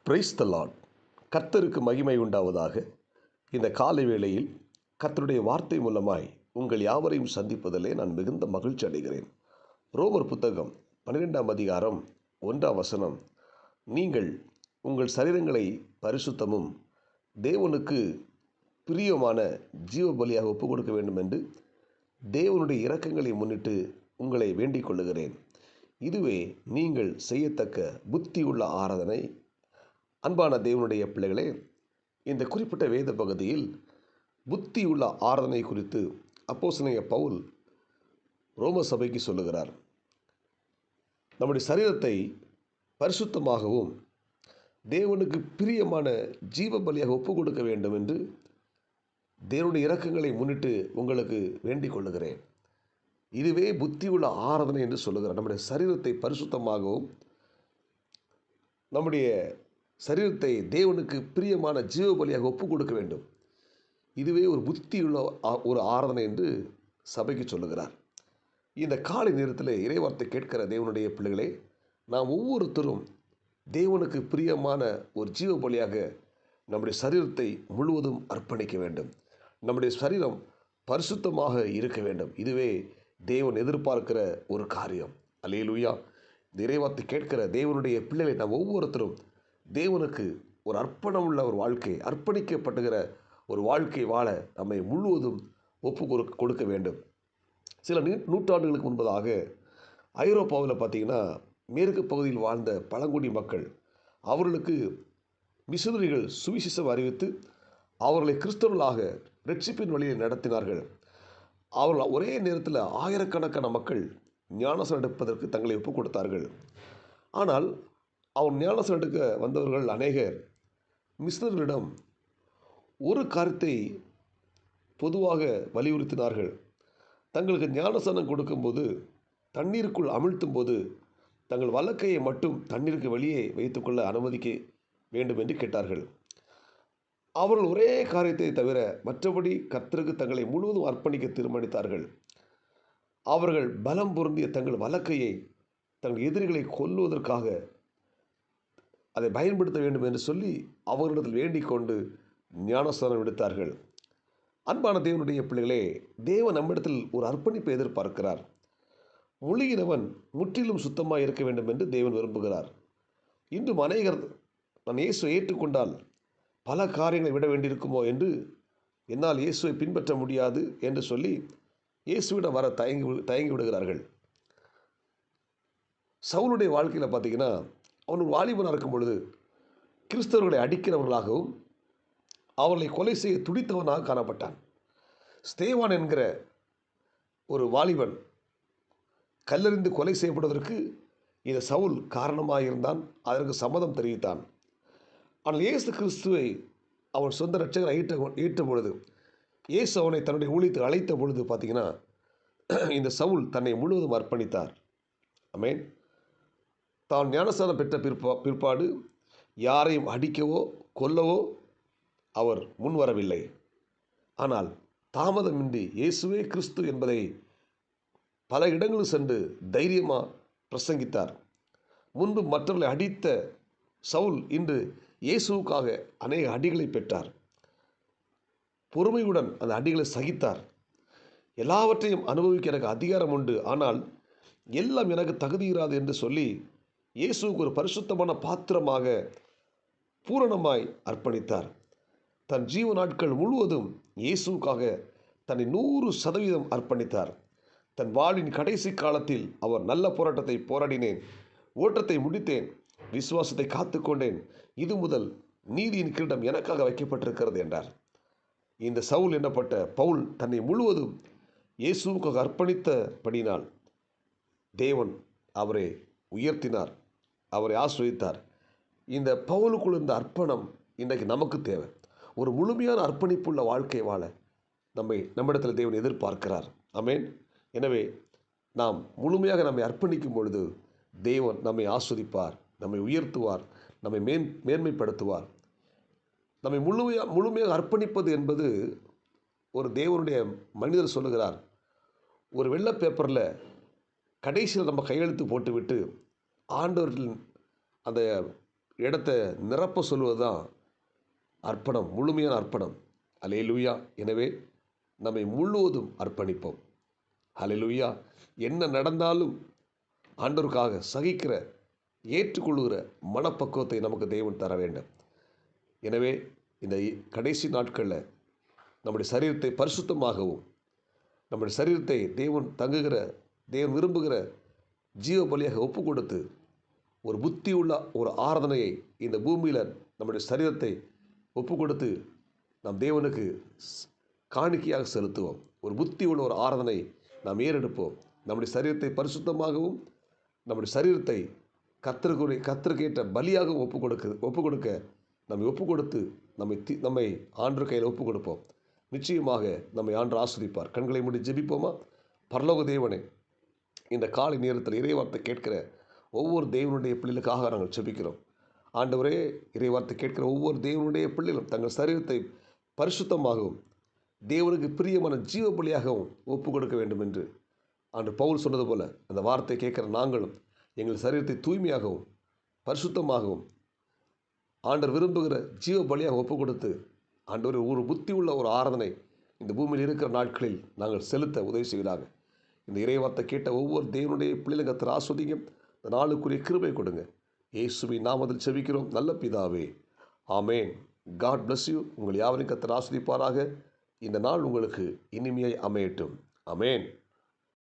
Praise the Lord. கர்த்தருக்கு மகிமை உண்டாவதாக. இந்த காலை வேளையில் கர்த்தருடைய வார்த்தை மூலமாய் உங்கள் யாவரையும் சந்திப்பதிலே நான் மிகுந்த மகிழ்ச்சி அடைகிறேன். ரோமர் புத்தகம் 12ஆம் அதிகாரம் 1ஆம் வசனம், நீங்கள் உங்கள் சரீரங்களை பரிசுத்தமும் தேவனுக்கு பிரியமான ஜீவ பலியாக ஒப்புக் கொடுக்க வேண்டும் என்று தேவனுடைய இரக்கங்களை முன்னிட்டு உங்களை வேண்டிக் கொள்ளுகிறேன். இதுவே நீங்கள் செய்யத்தக்க புத்தியுள்ள ஆராதனை. அன்பான தேவனுடைய பிள்ளைகளே, இந்த குறிப்பிட்ட வேத பகுதியில் புத்தியுள்ள ஆராதனை குறித்து அப்போஸ்தலனாகிய பவுல் ரோம சபைக்கு சொல்லுகிறார். நம்முடைய சரீரத்தை பரிசுத்தமாகவும் தேவனுக்கு பிரியமான ஜீவ பலியாக ஒப்புக் கொடுக்க வேண்டும் என்று தேவனுடைய இரக்கங்களை முன்னிட்டு உங்களுக்கு வேண்டிக் கொள்ளுகிறேன். இதுவே புத்தியுள்ள ஆராதனை என்று சொல்லுகிறார். நம்முடைய சரீரத்தை பரிசுத்தமாகவும் நம்முடைய சரீரத்தை தேவனுக்கு பிரியமான ஜீவ பலியாக ஒப்புக் கொடுக்க வேண்டும். இதுவே ஒரு புத்தியுள்ள ஒரு ஆராதனை என்று சபைக்கு சொல்லுகிறார். இந்த காலை நேரத்தில் இறைவார்த்தை கேட்கிற தேவனுடைய பிள்ளைகளே, நாம் ஒவ்வொருத்தரும் தேவனுக்கு பிரியமான ஒரு ஜீவ பலியாக நம்முடைய சரீரத்தை முழுவதும் அர்ப்பணிக்க வேண்டும். நம்முடைய சரீரம் பரிசுத்தமாக இருக்க வேண்டும். இதுவே தேவன் எதிர்பார்க்கிற ஒரு காரியம். அல்லேலூயா. இந்த இறைவார்த்தை கேட்கிற தேவனுடைய பிள்ளைகளை நாம் ஒவ்வொருத்தரும் தேவனுக்கு ஒரு அர்ப்பணம் உள்ள ஒரு வாழ்க்கை, அர்ப்பணிக்கப்படுகிற ஒரு வாழ்க்கை வாழ நம்மை முழுவதும் ஒப்பு கொடுக்க வேண்டும். சில நூற்றாண்டுகளுக்கு முன்பதாக ஐரோப்பாவில் பார்த்திங்கன்னா, மேற்கு பகுதியில் வாழ்ந்த பழங்குடி மக்கள், அவர்களுக்கு மிஷனரிகள் சுவிசேஷம் அறிவித்து அவர்களை கிறிஸ்தவர்களாக ரட்சிப்பின் வழியை நடத்தினார்கள். அவர்கள் ஒரே நேரத்தில் ஆயிரக்கணக்கான மக்கள் ஞானஸ்நானம் எடுப்பதற்கு தங்களை ஒப்புக் கொடுத்தார்கள். ஆனால் அவர் ஞானஸ்நானம் எடுக்க வந்தவர்கள் அநேகர் மிஷனரிகளிடம் ஒரு காரியத்தை பொதுவாக வலியுறுத்தினார்கள். தங்களுக்கு ஞானஸ்நானம் கொடுக்கும்போது தண்ணீருக்குள் அமிழ்த்தும் போது தங்கள் வலக்கையை மட்டும் தண்ணீருக்கு வெளியே வைத்துக்கொள்ள அனுமதிக்க வேண்டும் என்று கேட்டார்கள். அவர்கள் ஒரே காரியத்தை தவிர மற்றபடி கர்த்தருக்கு தங்களை முழுவதும் அர்ப்பணிக்க தீர்மானித்தார்கள். அவர்கள் பலம் பொருந்திய தங்கள் வலக்கையை தங்கள் எதிரிகளை கொல்லுவதற்காக அதை பயன்படுத்த வேண்டும் என்று சொல்லி அவர்களிடத்தில் வேண்டிக் கொண்டு ஞானஸ்நானம் எடுத்தார்கள். அன்பான தேவனுடைய பிள்ளைகளே, தேவன் நம்மிடத்தில் ஒரு அர்ப்பணிப்பை எதிர்பார்க்கிறார். முழுகினவன் முற்றிலும் சுத்தமாக இருக்க வேண்டும் என்று தேவன் விரும்புகிறார். இன்றும் அநேகர் நான் இயேசுவை ஏற்றுக்கொண்டால் பல காரியங்களை விட வேண்டியிருக்குமோ என்று, என்னால் இயேசுவை பின்பற்ற முடியாது என்று சொல்லி இயேசுவிடம் வர தயங்கி விடுகிறார்கள். சவுலுடைய வாழ்க்கையில் பார்த்திங்கன்னா, அவன் ஒரு வாலிபனாக இருக்கும் பொழுது கிறிஸ்தவர்களை அடிக்கிறவர்களாகவும் அவர்களை கொலை செய்ய துடித்தவனாக காணப்பட்டான். ஸ்தேவான் என்கிற ஒரு வாலிபன் கல்லெறிந்து கொலை செய்யப்படுவதற்கு இந்த சவுல் காரணமாக இருந்தான். அதற்கு சம்மதம் தெரிவித்தான். ஆனால் இயேசு கிறிஸ்துவை அவன் சொந்த இரட்சகரை ஈட்ட பொழுது, இயேசு அவனை தன்னுடைய ஊழியத்துக்கு அழைத்த பொழுது பார்த்திங்கன்னா, இந்த சவுல் தன்னை முழுவதும் அர்ப்பணித்தார். ஆமென். தான் ஞானஸ்நானம் பெற்ற பிற்பாடு யாரையும் அடிக்கவோ கொல்லவோ அவர் முன்வரவில்லை. ஆனால் தாமதமின்றி இயேசுவே கிறிஸ்து என்பதை பல இடங்களில் சென்று தைரியமாக பிரசங்கித்தார். முன்பு மற்றவர்களை அடித்த சவுல் இன்று இயேசுவுக்காக அநேக அடிகளை பெற்றார். பொறுமையுடன் அந்த அடிகளை சகித்தார். எல்லாவற்றையும் அனுபவிக்க எனக்கு அதிகாரம் உண்டு, ஆனால் எல்லாம் எனக்கு தகுதியிராது என்று சொல்லி இயேசுவுக்கு ஒரு பரிசுத்தமான பாத்திரமாக பூரணமாய் அர்ப்பணித்தார். தன் ஜீவ நாட்கள் முழுவதும் இயேசுவுக்காக தன்னை 100% அர்ப்பணித்தார். தன் வாழ்வின் கடைசி காலத்தில் அவர் நல்ல போராட்டத்தை போராடினேன், ஓட்டத்தை முடித்தேன், விசுவாசத்தை காத்துக்கொண்டேன், இது முதல் நீதியின் கிரீடம் எனக்காக வைக்கப்பட்டிருக்கிறது என்றார். இந்த சவுல் என்னப்பட்ட பவுல் தன்னை முழுவதும் இயேசுவுக்காக அர்ப்பணித்தபடினால் தேவன் அவரை உயர்த்தினார், அவரை ஆசீர்வதித்தார். இந்த பவுலுக்குள் இருந்த அர்ப்பணம் இன்றைக்கு நமக்கு தேவை. ஒரு முழுமையான அர்ப்பணிப்புள்ள வாழ்க்கை வாழ நம்மிடத்தில் தேவன் எதிர்பார்க்கிறார். ஆமென். எனவே நாம் முழுமையாக நம்மை அர்ப்பணிக்கும் பொழுது தேவன் நம்மை ஆஸ்வதிப்பார், நம்மை உயர்த்துவார், நம்மை மேன்மைப்படுத்துவார். நம்மை முழுமையாக அர்ப்பணிப்பது என்பது, ஒரு தேவனுடைய மனிதர் சொல்லுகிறார், ஒரு வெள்ளை பேப்பரில் கடைசியில் நம்ம கையெழுத்து போட்டுவிட்டு ஆண்டவர்கள் அந்த இடத்த நிரப்ப சொல்வது தான் அர்ப்பணம், முழுமையான அர்ப்பணம். அல்லேலூயா. எனவே நம்மை முழுவதும் அர்ப்பணிப்போம். அல்லேலூயா. என்ன நடந்தாலும் ஆண்டவருக்காக சகிக்கிற, ஏற்றுக்கொள்கிற மனப்பக்குவத்தை நமக்கு தேவன் தர வேண்டும். எனவே இந்த கடைசி நாட்களில் நம்முடைய சரீரத்தை பரிசுத்தமாகவும், நம்முடைய சரீரத்தை தேவன் விரும்புகிற ஜீவ பலியாக ஒப்பு கொடுத்து, ஒரு புத்தி உள்ள ஒரு ஆராதனையை இந்த பூமியில் நம்முடைய சரீரத்தை ஒப்பு கொடுத்து நாம் தேவனுக்கு காணிக்கையாக செலுத்துவோம். ஒரு புத்தி உள்ள ஒரு ஆராதனை நாம் ஏறெடுப்போம். நம்முடைய சரீரத்தை பரிசுத்தமாகவும், நம்முடைய சரீரத்தை கர்த்தருக்கேற்ற பலியாகவும் ஒப்பு கொடுக்க நம்மை ஒப்பு கொடுத்து நம்மை ஆண்டவர் கையில் ஒப்பு கொடுப்போம். நிச்சயமாக நம்மை ஆண்டவர் ஆஸ்வதிப்பார். கண்களை மூடி ஜெபிப்போமா? பரலோக தேவனே, இந்த காலை நேரத்தில் இறைவார்த்தை கேட்கிற ஒவ்வொரு தேவனுடைய பிள்ளைகளுக்காக நாங்கள் ஜெபிக்கிறோம். ஆண்டவரே, இறைவார்த்தை கேட்கிற ஒவ்வொரு தேவனுடைய பிள்ளைகளும் தங்கள் சரீரத்தை பரிசுத்தமாகவும், தேவனுக்கு பிரியமான ஜீவ பலியாகவும் ஒப்பு கொடுக்க வேண்டும் என்று ஆண்டு பவுல் சொன்னது போல, அந்த வார்த்தை கேட்கிற நாங்களும் எங்கள் சரீரத்தை தூய்மையாகவும் பரிசுத்தமாகவும் ஆண்டவர் விரும்புகிற ஜீவ பலியாக ஒப்பு கொடுத்து, ஆண்டவர் ஒரு புத்தி உள்ள ஒரு ஆராதனை இந்த பூமியில் இருக்கிற நாட்களில் நாங்கள் செலுத்த உதவி செய்கிறாங்க. இந்த இறைவார்த்தை கேட்ட ஒவ்வொரு தேவனுடைய பிள்ளைகளும் கர்த்தர் ஆஸ்வதிங்க. இந்த நாளுக்குரிய கிருபை கொடுங்க. இயேசுவின் நாமத்தில் செபிக்கிறோம் நல்ல பிதாவே, ஆமேன். God bless you. உங்கள் யாவரையும் கர்த்தர் ஆஸ்வதிப்பாராக. இந்த நாள் உங்களுக்கு இனிமையாய் அமையட்டும். ஆமேன்.